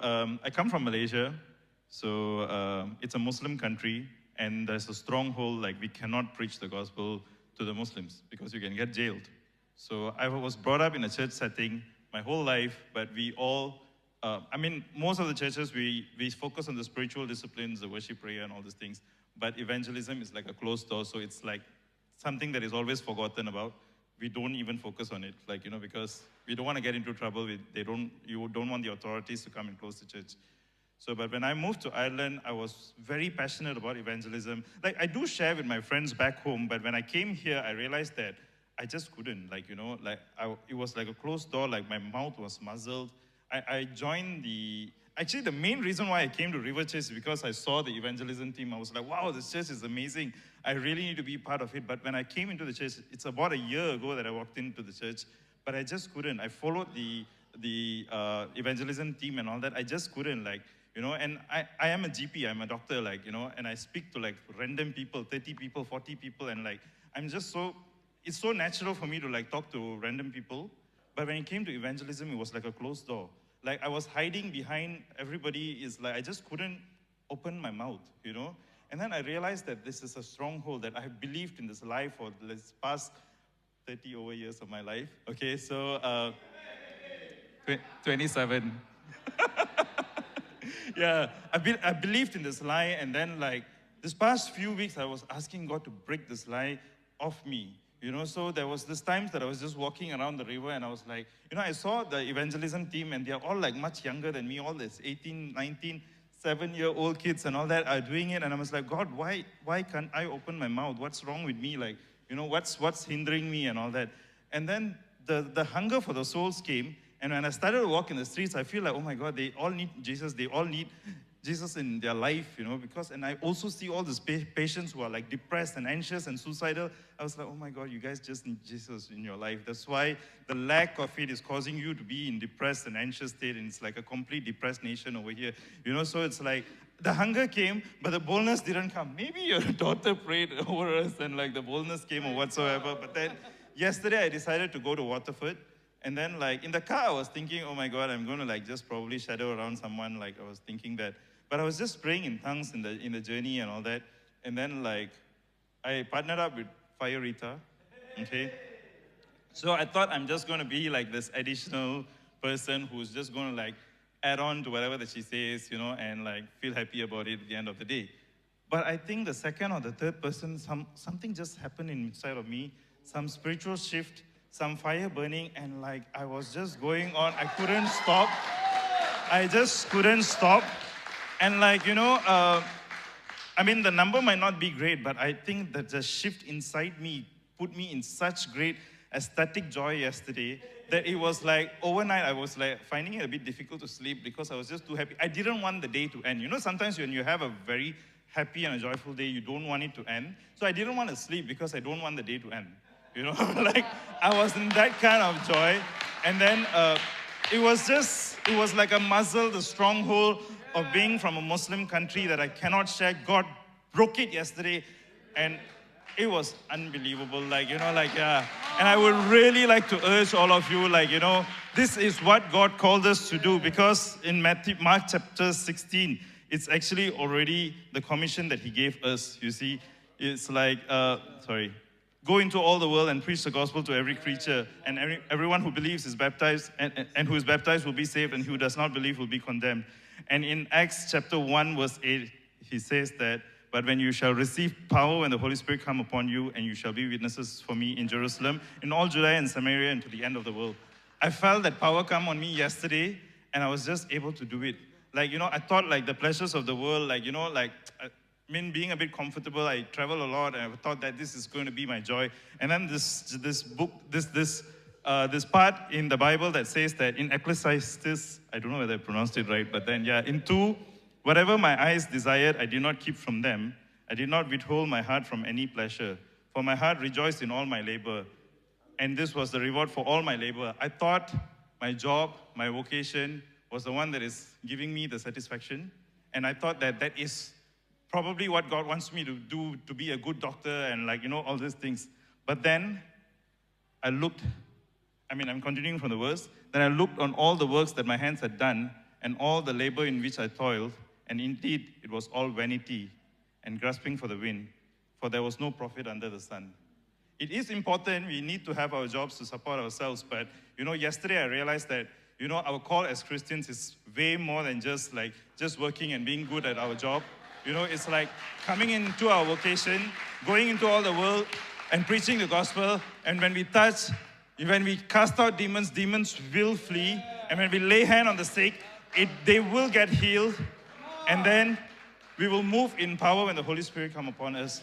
I come from Malaysia. So it's a Muslim country, and there's a stronghold, like we cannot preach the gospel to the Muslims because you can get jailed. So I was brought up in a church setting my whole life, but we all, most of the churches, we focus on the spiritual disciplines, the worship, prayer, and all these things. But evangelism is like a closed door, so it's like something that is always forgotten about. We don't even focus on it, because we don't want to get into trouble. You don't want the authorities to come and close the church. So, but when I moved to Ireland, I was very passionate about evangelism. Like, I do share with my friends back home, but when I came here, I realized that I just couldn't, it was like a closed door, like my mouth was muzzled. I joined actually the main reason why I came to River Church is because I saw the evangelism team. I was like, wow, this church is amazing. I really need to be part of it. But when I came into the church, it's about a year ago that I walked into the church, but I just couldn't. I followed the evangelism team and all that. I just couldn't, and I am a GP, I'm a doctor, and I speak to random people, 30 people, 40 people, and it's so natural for me to talk to random people. But when it came to evangelism, it was like a closed door. I was hiding behind everybody, I just couldn't open my mouth, And then I realized that this is a stronghold, that I have believed in this lie for the past 30 over years of my life. Okay, so 27. Yeah, I believed in this lie, and then this past few weeks, I was asking God to break this lie off me. So there was this times that I was just walking around the river, and I was like, I saw the evangelism team, and they're all much younger than me, all this 18, 19, 7-year-old kids and all that are doing it, and I was like, God, why can't I open my mouth? What's wrong with me? What's hindering me and all that? And then the hunger for the souls came, and when I started to walk in the streets, I feel like, oh my God, they all need Jesus. They all need Jesus in their life, and I also see all these patients who are depressed and anxious and suicidal. I was like, oh my God, you guys just need Jesus in your life. That's why the lack of it is causing you to be in depressed and anxious state, and it's like a complete depressed nation over here, so it's like the hunger came, but the boldness didn't come. Maybe your daughter prayed over us, and the boldness came or whatsoever, but then yesterday I decided to go to Waterford. And then in the car, I was thinking, oh my God, I'm going to just probably shadow around someone. I was thinking that. But I was just praying in tongues in the journey and all that. And then I partnered up with Fire Rita. Okay. So I thought I'm just going to be this additional person who's just going to add on to whatever that she says, and feel happy about it at the end of the day. But I think the second or the third person, something just happened inside of me, some spiritual shift, some fire burning, and I was just going on. I couldn't stop. I just couldn't stop. And the number might not be great, but I think that the shift inside me put me in such great ecstatic joy yesterday that it was overnight I was finding it a bit difficult to sleep because I was just too happy. I didn't want the day to end. Sometimes when you have a very happy and a joyful day, you don't want it to end. So I didn't want to sleep because I don't want the day to end. I was in that kind of joy. And then it was like a muzzle, the stronghold of being from a Muslim country that I cannot share. God broke it yesterday, and it was unbelievable. Yeah. And I would really like to urge all of you, this is what God called us to do, because in Mark chapter 16, it's actually already the commission that he gave us. You see, it's go into all the world and preach the gospel to every creature, and everyone who believes is baptized, and who is baptized will be saved, and who does not believe will be condemned. And in Acts chapter 1, verse 8, he says that, but when you shall receive power when the Holy Spirit come upon you, and you shall be witnesses for me in Jerusalem, in all Judea and Samaria, and to the end of the world. I felt that power come on me yesterday, and I was just able to do it. I thought the pleasures of the world, being a bit comfortable, I travel a lot, and I thought that this is going to be my joy. And then this part in the Bible that says that in Ecclesiastes, I don't know whether I pronounced it right, but then, in 2, whatever my eyes desired, I did not keep from them. I did not withhold my heart from any pleasure. For my heart rejoiced in all my labor, and this was the reward for all my labor. I thought my job, my vocation, was the one that is giving me the satisfaction. And I thought that is probably what God wants me to do, to be a good doctor and all these things. But then I'm continuing from the verse. Then I looked on all the works that my hands had done, and all the labor in which I toiled, and indeed it was all vanity and grasping for the wind, for there was no profit under the sun. It is important, we need to have our jobs to support ourselves, but yesterday I realized that our call as Christians is way more than just working and being good at our job. It's like coming into our vocation, going into all the world and preaching the gospel, and when we cast out demons, demons will flee, and when we lay hand on the sick, they will get healed, and then we will move in power when the Holy Spirit come upon us.